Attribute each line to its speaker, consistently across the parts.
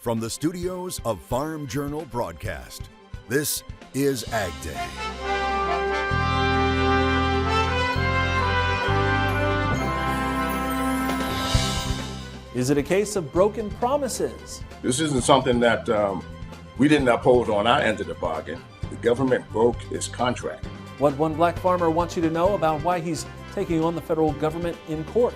Speaker 1: From the studios of Farm Journal Broadcast, this is AgDay.
Speaker 2: Is it a case of broken promises?
Speaker 3: This isn't something that we didn't uphold on our end of the bargain. The government broke its contract.
Speaker 2: What one black farmer wants you to know about why he's taking on the federal government in court.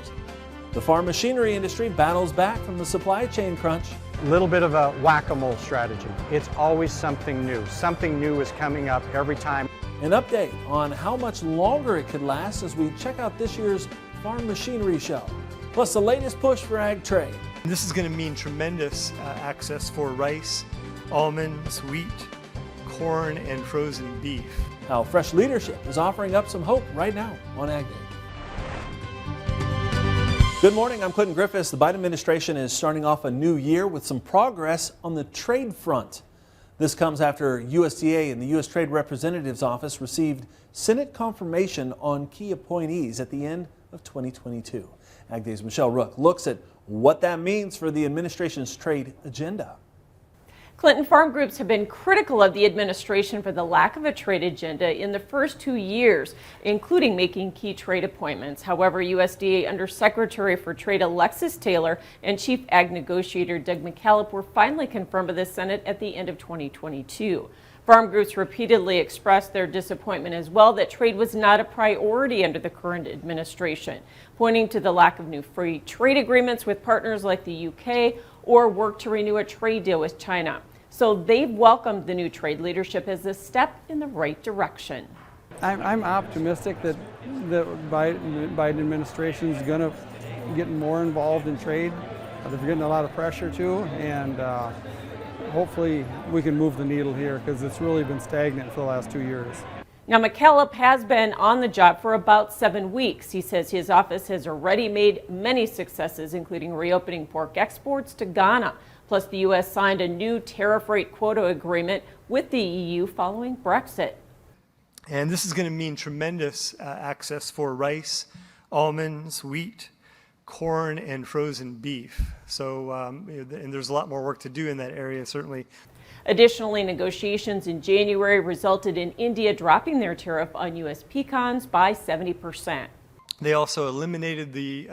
Speaker 2: The farm machinery industry battles back from the supply chain crunch.
Speaker 4: A little bit of a whack-a-mole strategy. It's always something new. Something new is coming up every time.
Speaker 2: An update on how much longer it could last as we check out this year's farm machinery show. Plus the latest push for ag trade.
Speaker 5: This is going to mean tremendous access for rice, almonds, wheat, corn, and frozen beef.
Speaker 2: How fresh leadership is offering up some hope right now on AgDay. Good morning, I'm Clinton Griffiths. The Biden administration is starting off a new year with some progress on the trade front. This comes after USDA and the U.S. Trade Representative's Office received Senate confirmation on key appointees at the end of 2022. AgDay's Michelle Rook looks at what that means for the administration's trade agenda.
Speaker 6: Clinton farm groups have been critical of the administration for the lack of a trade agenda in the first 2 years, including making key trade appointments. However, USDA Undersecretary for Trade Alexis Taylor and Chief Ag Negotiator Doug McCallop were finally confirmed by the Senate at the end of 2022. Farm groups repeatedly expressed their disappointment as well that trade was not a priority under the current administration, pointing to the lack of new free trade agreements with partners like the UK or work to renew a trade deal with China. So they've welcomed the new trade leadership as a step in the right direction.
Speaker 7: I'm optimistic that the Biden administration is going to get more involved in trade. They're getting a lot of pressure too, and hopefully we can move the needle here because it's really been stagnant for the last 2 years.
Speaker 6: Now, McCallop has been on the job for about 7 weeks. He says his office has already made many successes, including reopening pork exports to Ghana. Plus, the U.S. signed a new tariff rate quota agreement with the EU following Brexit.
Speaker 5: And this is going to mean tremendous access for rice, almonds, wheat, corn, and frozen beef. So, and there's a lot more work to do in that area, certainly.
Speaker 6: Additionally, negotiations in January resulted in India dropping their tariff on U.S. pecans by 70%.
Speaker 5: They also eliminated the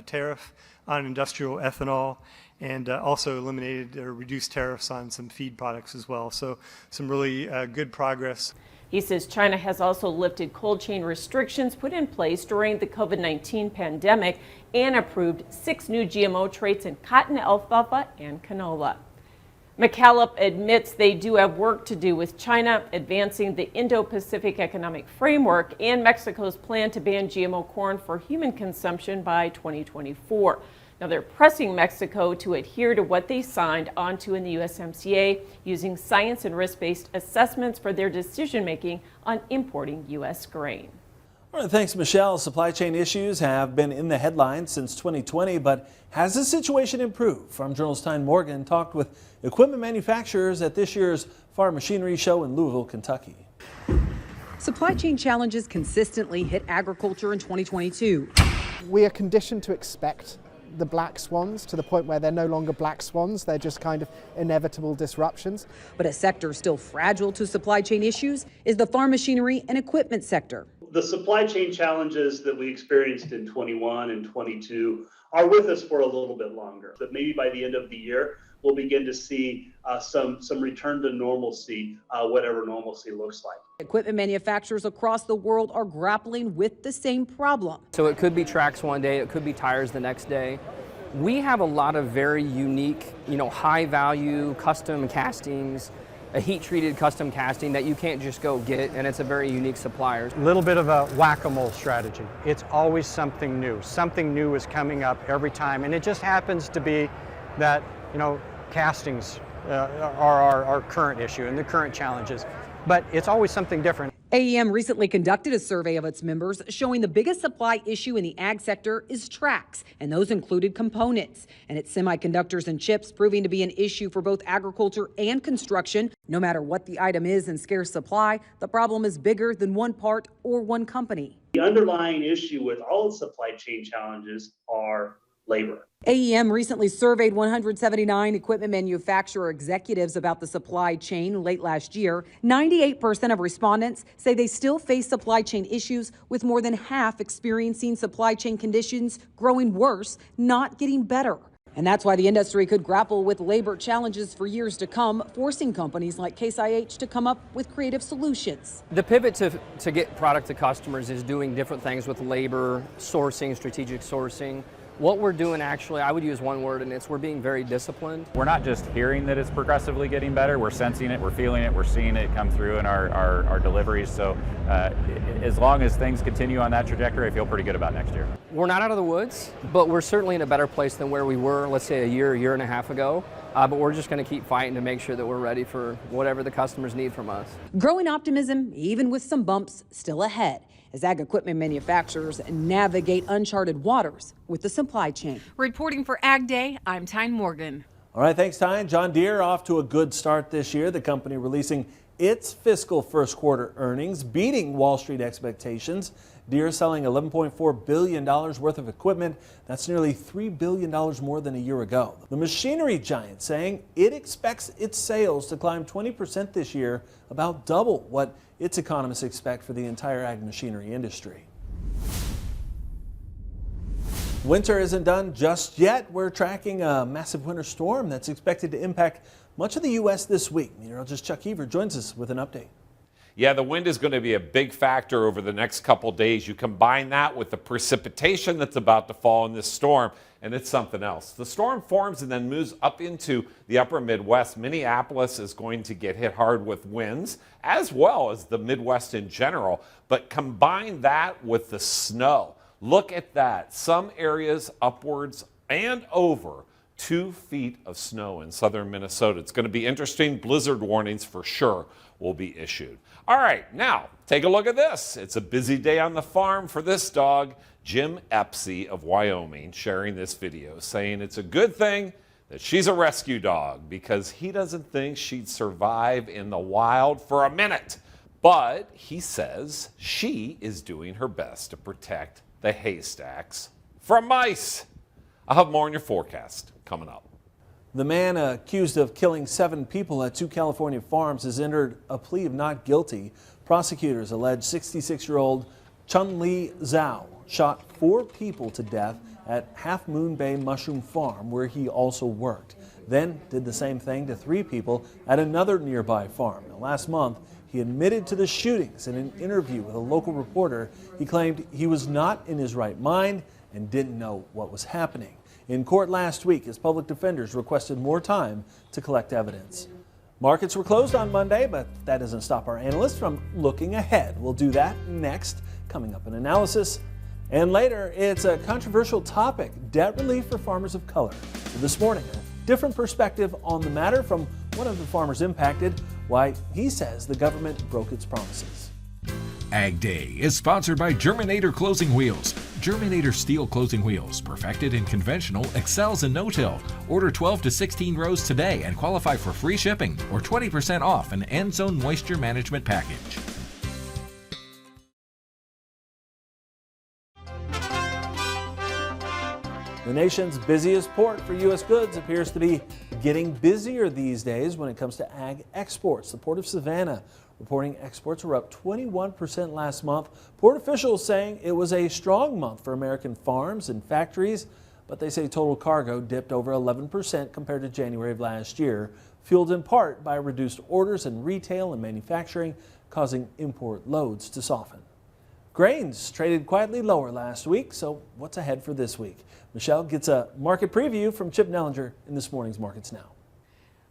Speaker 5: tariff on industrial ethanol and also eliminated or reduced tariffs on some feed products as well. So some really good progress.
Speaker 6: He says China has also lifted cold chain restrictions put in place during the COVID-19 pandemic and approved 6 new GMO traits in cotton, alfalfa, and canola. McCallop admits they do have work to do with China advancing the Indo-Pacific Economic Framework and Mexico's plan to ban GMO corn for human consumption by 2024. Now they're pressing Mexico to adhere to what they signed onto in the USMCA, using science and risk-based assessments for their decision-making on importing U.S. grain.
Speaker 2: All right, thanks, Michelle. Supply chain issues have been in the headlines since 2020, but has the situation improved? Farm Journal's Tyne Morgan talked with equipment manufacturers at this year's Farm Machinery Show in Louisville, Kentucky.
Speaker 8: Supply chain challenges consistently hit agriculture in 2022.
Speaker 9: We are conditioned to expect the black swans to the point where they're no longer black swans, they're just kind of inevitable disruptions.
Speaker 8: But a sector still fragile to supply chain issues is the farm machinery and equipment sector.
Speaker 10: The supply chain challenges that we experienced in 21 and 22 are with us for a little bit longer. But maybe by the end of the year, we'll begin to see some return to normalcy, whatever normalcy looks like.
Speaker 8: Equipment manufacturers across the world are grappling with the same problem.
Speaker 11: So it could be tracks one day, it could be tires the next day. We have a lot of very unique, high value custom castings, a heat-treated custom casting that you can't just go get, and it's a very unique supplier.
Speaker 4: A little bit of a whack-a-mole strategy. It's always something new. Something new is coming up every time, and it just happens to be that, castings are our current issue and the current challenges. But it's always something different.
Speaker 8: AEM recently conducted a survey of its members showing the biggest supply issue in the ag sector is tracks, and those included components. And it's semiconductors and chips proving to be an issue for both agriculture and construction. No matter what the item is in scarce supply, the problem is bigger than one part or one company.
Speaker 10: The underlying issue with all supply chain challenges are labor.
Speaker 8: AEM recently surveyed 179 equipment manufacturer executives about the supply chain late last year. 98% of respondents say they still face supply chain issues, with more than half experiencing supply chain conditions growing worse, not getting better. And that's why the industry could grapple with labor challenges for years to come, forcing companies like Case IH to come up with creative solutions.
Speaker 11: The pivot to get product to customers is doing different things with labor, sourcing, strategic sourcing. What we're doing, actually, I would use one word, and it's we're being very disciplined.
Speaker 12: We're not just hearing that it's progressively getting better, we're sensing it, we're feeling it, we're seeing it come through in our deliveries. So as long as things continue on that trajectory, I feel pretty good about next year.
Speaker 11: We're not out of the woods, but we're certainly in a better place than where we were, let's say, a year and a half ago. But we're just going to keep fighting to make sure that we're ready for whatever the customers need from us.
Speaker 8: Growing optimism, even with some bumps still ahead, as ag equipment manufacturers navigate uncharted waters with the supply chain.
Speaker 13: Reporting for AgDay, I'm Tyne Morgan.
Speaker 2: All right, thanks, Tyne. John Deere off to a good start this year. The company releasing its fiscal first quarter earnings, beating Wall Street expectations. Deere selling $11.4 billion worth of equipment. That's nearly $3 billion more than a year ago. The machinery giant saying it expects its sales to climb 20% this year, about double what its economists expect for the entire ag machinery industry. Winter isn't done just yet. We're tracking a massive winter storm that's expected to impact much of the U.S. this week. Meteorologist Chuck Heaver joins us with an update.
Speaker 14: Yeah, the wind is going to be a big factor over the next couple days. You combine that with the precipitation that's about to fall in this storm, and it's something else. The storm forms and then moves up into the upper Midwest. Minneapolis is going to get hit hard with winds, as well as the Midwest in general. But combine that with the snow. Look at that. Some areas upwards and over 2 feet of snow in southern Minnesota. It's going to be interesting. Blizzard warnings for sure will be issued. All right, now take a look at this. It's a busy day on the farm for this dog. Jim Epsey of Wyoming sharing this video, saying it's a good thing that she's a rescue dog because he doesn't think she'd survive in the wild for a minute. But he says she is doing her best to protect the haystacks from mice. I'll have more in your forecast coming up.
Speaker 2: The man accused of killing 7 people at 2 California farms has entered a plea of not guilty. Prosecutors allege 66-year-old Chun-Li Zhao shot 4 people to death at Half Moon Bay Mushroom Farm, where he also worked. Then did the same thing to 3 people at another nearby farm. Now, last month, he admitted to the shootings. In an interview with a local reporter, he claimed he was not in his right mind and didn't know what was happening. In court last week, his public defenders requested more time to collect evidence. Markets were closed on Monday, but that doesn't stop our analysts from looking ahead. We'll do that next, coming up in analysis. And later, it's a controversial topic, debt relief for farmers of color. This morning, a different perspective on the matter from one of the farmers impacted, why he says the government broke its promises.
Speaker 15: AgDay is sponsored by Germinator Closing Wheels. Germinator steel closing wheels, perfected in conventional, excels in no-till. Order 12 to 16 rows today and qualify for free shipping or 20% off an end zone moisture management package.
Speaker 2: The nation's busiest port for U.S. goods appears to be getting busier these days when it comes to ag exports. The Port of Savannah reporting exports were up 21% last month. Port officials saying it was a strong month for American farms and factories, but they say total cargo dipped over 11% compared to January of last year, fueled in part by reduced orders in retail and manufacturing, causing import loads to soften. Grains traded quietly lower last week, so what's ahead for this week? Michelle gets a market preview from Chip Nellinger in this morning's Markets Now.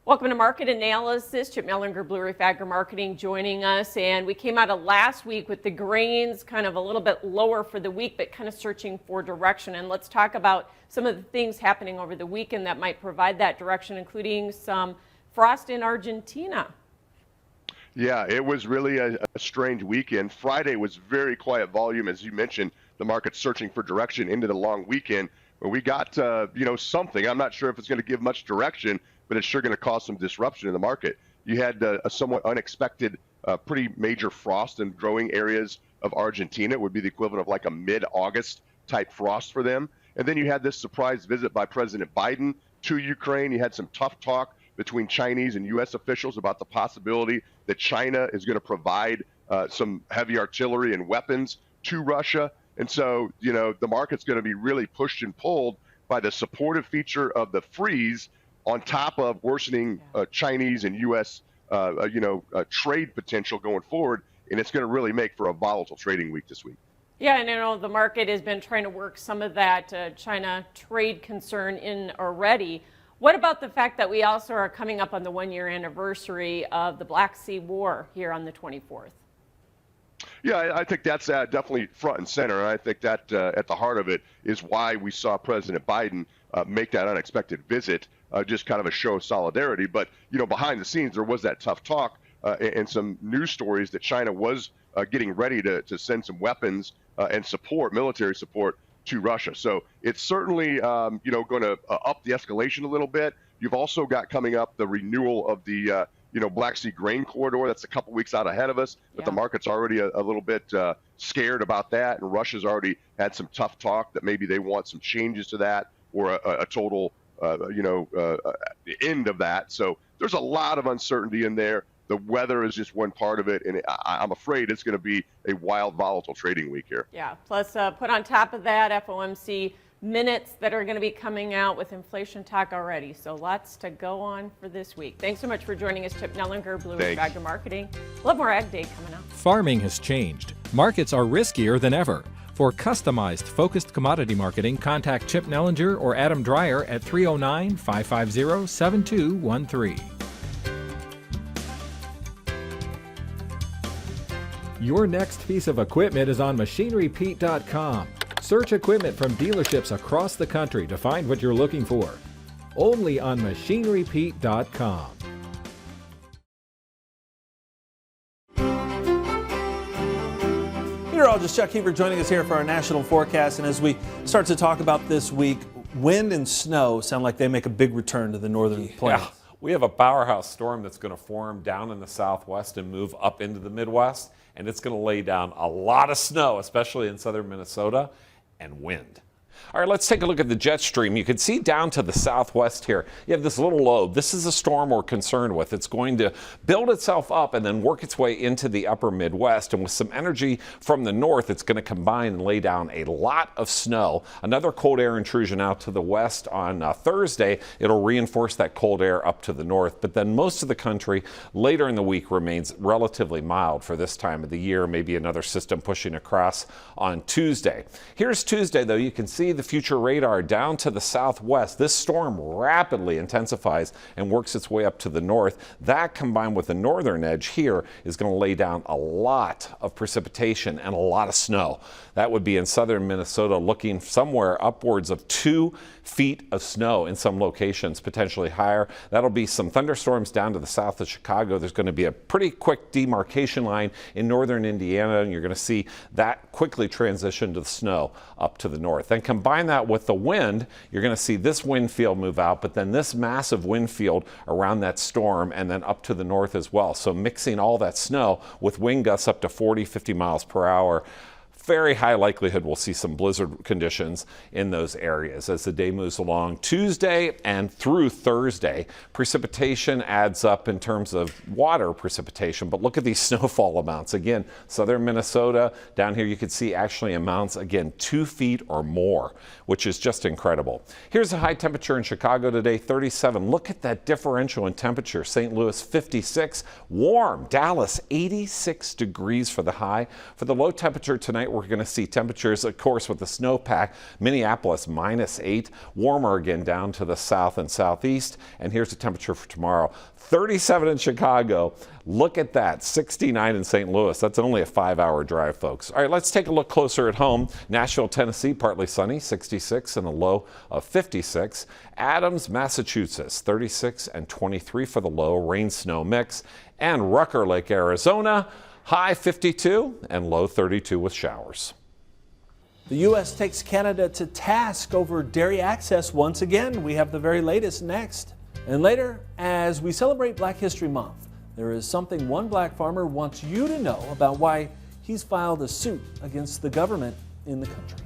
Speaker 6: Welcome to Market Analysis. Chip Nellinger, Blue Reef Agri-Marketing, joining us. And we came out of last week with the grains kind of a little bit lower for the week, but kind of searching for direction. And let's talk about some of the things happening over the weekend that might provide that direction, including some frost in Argentina.
Speaker 16: Yeah, it was really a strange weekend. Friday was very quiet volume, as you mentioned. The market's searching for direction into the long weekend. But we got, something. I'm not sure if it's going to give much direction, but it's sure going to cause some disruption in the market. You had a somewhat unexpected, pretty major frost in growing areas of Argentina. It would be the equivalent of like a mid-August type frost for them. And then you had this surprise visit by President Biden to Ukraine. You had some tough talk between Chinese and U.S. officials about the possibility that China is going to provide some heavy artillery and weapons to Russia. And so, the market's going to be really pushed and pulled by the supportive feature of the freeze on top of worsening Chinese and U.S. Trade potential going forward. And it's going to really make for a volatile trading week this week.
Speaker 6: Yeah, and I know the market has been trying to work some of that China trade concern in already. What about the fact that we also are coming up on the 1-year anniversary of the Black Sea War here on the 24th?
Speaker 16: Yeah, I think that's definitely front and center. And I think that at the heart of it is why we saw President Biden make that unexpected visit, just kind of a show of solidarity. But, behind the scenes, there was that tough talk and some news stories that China was getting ready to send some weapons and support, military support, to Russia. So it's certainly, going to up the escalation a little bit. You've also got coming up the renewal of the, Black Sea grain corridor. That's a couple weeks out ahead of us, but the market's already a little bit scared about that. And Russia's already had some tough talk that maybe they want some changes to that or a total, end of that. So there's a lot of uncertainty in there. The weather is just one part of it, and I'm afraid it's going to be a wild, volatile trading week here.
Speaker 6: Yeah, plus put on top of that FOMC minutes that are going to be coming out with inflation talk already. So lots to go on for this week. Thanks so much for joining us, Chip Nellinger, Blue Ridge Agri Marketing. We'll have more Ag Day coming up.
Speaker 15: Farming has changed. Markets are riskier than ever. For customized, focused commodity marketing, contact Chip Nellinger or Adam Dreyer at 309-550-7213. Your next piece of equipment is on MachineryPete.com. Search equipment from dealerships across the country to find what you're looking for. Only on MachineryPete.com.
Speaker 2: Meteorologist Chuck Heaver joining us here for our national forecast. And as we start to talk about this week, wind and snow sound like they make a big return to the northern plains.
Speaker 14: Yeah. We have a powerhouse storm that's going to form down in the southwest and move up into the Midwest. And it's going to lay down a lot of snow, especially in southern Minnesota, and wind. All right, let's take a look at the jet stream. You can see down to the southwest here, you have this little lobe. This is a storm we're concerned with. It's going to build itself up and then work its way into the upper Midwest. And with some energy from the north, it's going to combine and lay down a lot of snow. Another cold air intrusion out to the west on Thursday. It'll reinforce that cold air up to the north. But then most of the country later in the week remains relatively mild for this time of the year. Maybe another system pushing across on Tuesday. Here's Tuesday, though. You can see the future radar down to the southwest. This storm rapidly intensifies and works its way up to the north. That combined with the northern edge here is going to lay down a lot of precipitation and a lot of snow. That would be in southern Minnesota, looking somewhere upwards of 2 feet of snow in some locations, potentially higher. That'll be some thunderstorms down to the south of Chicago. There's going to be a pretty quick demarcation line in northern Indiana, and you're going to see that quickly transition to the snow up to the north. Then combine that with the wind, you're going to see this wind field move out, but then this massive wind field around that storm and then up to the north as well. So mixing all that snow with wind gusts up to 40, 50 miles per hour. Very high likelihood we'll see some blizzard conditions in those areas as the day moves along. Tuesday and through Thursday, precipitation adds up in terms of water precipitation, but look at these snowfall amounts. Again, southern Minnesota, down here you can see actually amounts, again, 2 feet or more, which is just incredible. Here's the high temperature in Chicago today, 37. Look at that differential in temperature. St. Louis, 56. Warm. Dallas, 86 degrees for the high. For the low temperature tonight, we're going to see temperatures, of course, with the snowpack. Minneapolis, -8. Warmer again down to the south and southeast. And here's the temperature for tomorrow. 37 in Chicago. Look at that, 69 in St. Louis. That's only a 5-hour drive, folks. All right, let's take a look closer at home. Nashville, Tennessee, partly sunny, 66 and a low of 56. Adams, Massachusetts, 36 and 23 for the low, rain snow mix. And Rucker Lake, Arizona, high 52 and low 32 with showers.
Speaker 2: The U.S. takes Canada to task over dairy access once again. We have the very latest next. And later, as we celebrate Black History Month, there is something one black farmer wants you to know about why he's filed a suit against the government in the country.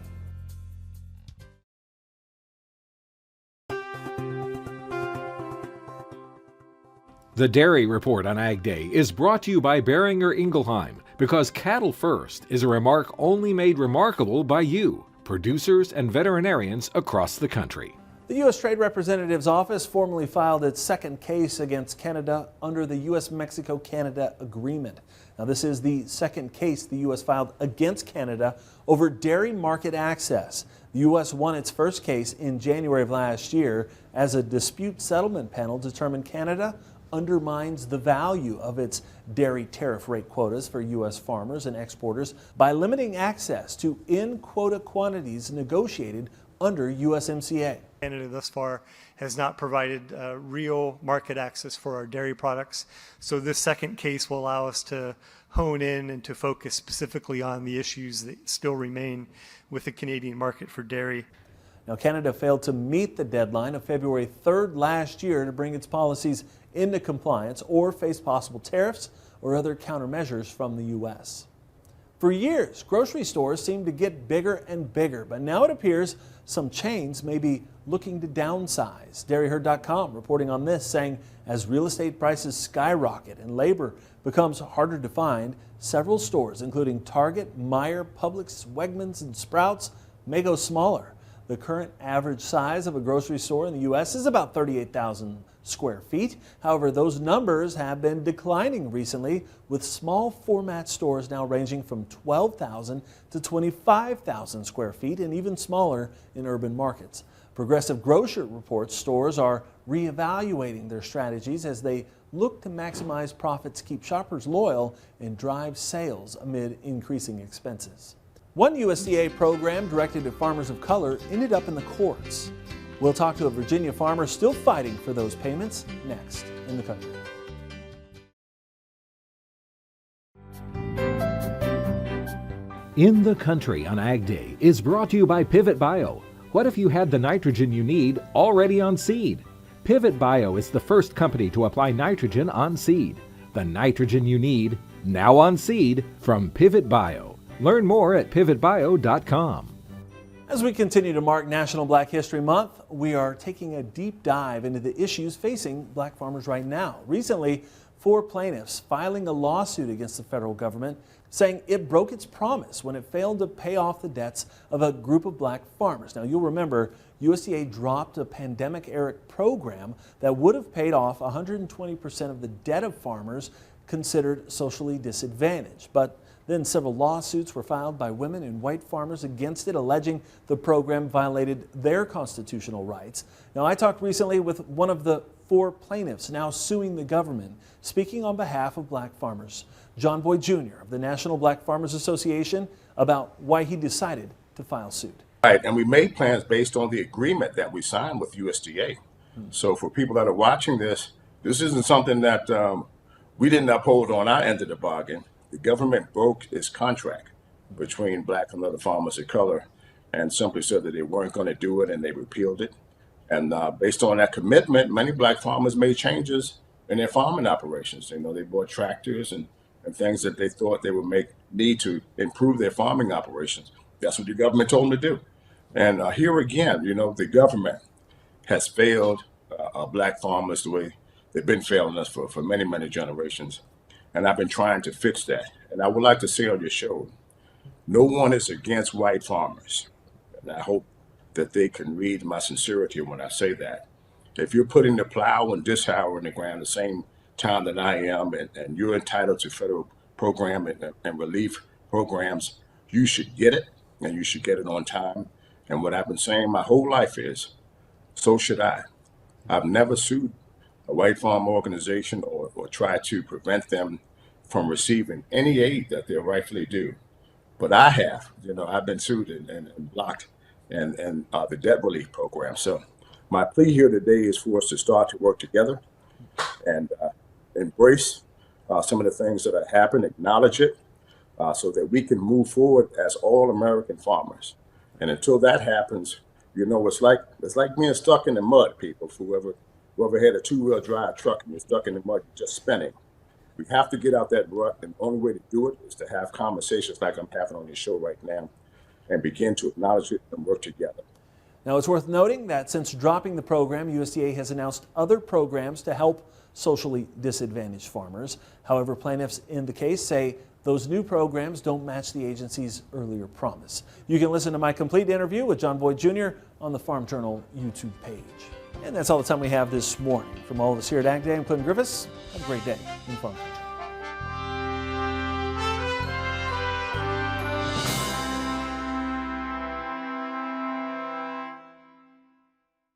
Speaker 15: The Dairy Report on Ag Day is brought to you by Beringer Ingelheim, because cattle first is a remark only made remarkable by you, producers and veterinarians across the country.
Speaker 2: The U.S. Trade Representative's office formally filed its second case against Canada under the U.S.-Mexico-Canada agreement. Now, this is the second case the U.S. filed against Canada over dairy market access. The U.S. won its first case in January of last year as a dispute settlement panel determined Canada undermines the value of its dairy tariff rate quotas for U.S. farmers and exporters by limiting access to in-quota quantities negotiated under USMCA.
Speaker 5: Canada thus far has not provided real market access for our dairy products. So this second case will allow us to hone in and to focus specifically on the issues that still remain with the Canadian market for dairy.
Speaker 2: Now, Canada failed to meet the deadline of February 3rd last year to bring its policies into compliance or face possible tariffs or other countermeasures from the U.S. For years, grocery stores seemed to get bigger and bigger, but now it appears some chains may be looking to downsize. DairyHerd.com reporting on this, saying as real estate prices skyrocket and labor becomes harder to find, several stores, including Target, Meijer, Publix, Wegmans, and Sprouts, may go smaller. The current average size of a grocery store in the U.S. is about 38,000 square feet. However, those numbers have been declining recently, with small format stores now ranging from 12,000 to 25,000 square feet and even smaller in urban markets. Progressive Grocer reports stores are reevaluating their strategies as they look to maximize profits, keep shoppers loyal, and drive sales amid increasing expenses. One USDA program directed at farmers of color ended up in the courts. We'll talk to a Virginia farmer still fighting for those payments next in the country.
Speaker 15: In the Country on Ag Day is brought to you by Pivot Bio. What if you had the nitrogen you need already on seed? Pivot Bio is the first company to apply nitrogen on seed. The nitrogen you need, now on seed, from Pivot Bio. Learn more at pivotbio.com.
Speaker 2: As we continue to mark National Black History Month, we are taking a deep dive into the issues facing black farmers right now. Recently, 4 plaintiffs filing a lawsuit against the federal government saying it broke its promise when it failed to pay off the debts of a group of black farmers. Now, you'll remember USDA dropped a pandemic-era program that would have paid off 120% of the debt of farmers considered socially disadvantaged. But then several lawsuits were filed by women and white farmers against it, alleging the program violated their constitutional rights. Now, I talked recently with one of the 4 plaintiffs now suing the government, speaking on behalf of black farmers, John Boyd Jr. of the National Black Farmers Association, about why he decided to file suit.
Speaker 3: Right, and we made plans based on the agreement that we signed with USDA. So for people that are watching this isn't something that we didn't uphold on our end of the bargain. The government broke its contract between black and other farmers of color and simply said that they weren't going to do it, and they repealed it. And based on that commitment, many black farmers made changes in their farming operations. You know, they bought tractors and things that they thought they would need to improve their farming operations. That's what the government told them to do. And here again, you know, the government has failed black farmers the way they've been failing us for many, many generations. And I've been trying to fix that. And I would like to say on your show, no one is against white farmers. And I hope that they can read my sincerity when I say that. If you're putting the plow and disc-harrow in the ground the same time that I am, and you're entitled to federal program and relief programs, you should get it, and you should get it on time. And what I've been saying my whole life is, so should I. I've never sued a white farm organization or tried to prevent them from receiving any aid that they're rightfully due. But I have, you know, I've been sued and blocked and the debt relief program. So my plea here today is for us to start to work together and embrace some of the things that have happened, acknowledge it, so that we can move forward as all American farmers. And until that happens, you know, it's like being stuck in the mud, people. Whoever had a 2-wheel drive truck and you're stuck in the mud, just spinning. We have to get out that rut, and the only way to do it is to have conversations like I'm having on your show right now and begin to acknowledge it and work together.
Speaker 2: Now, it's worth noting that since dropping the program, USDA has announced other programs to help socially disadvantaged farmers. However, plaintiffs in the case say those new programs don't match the agency's earlier promise. You can listen to my complete interview with John Boyd Jr. on the Farm Journal YouTube page. And that's all the time we have this morning. From all of us here at AgDay, I'm Clinton Griffiths. Have a great day in Farm Country.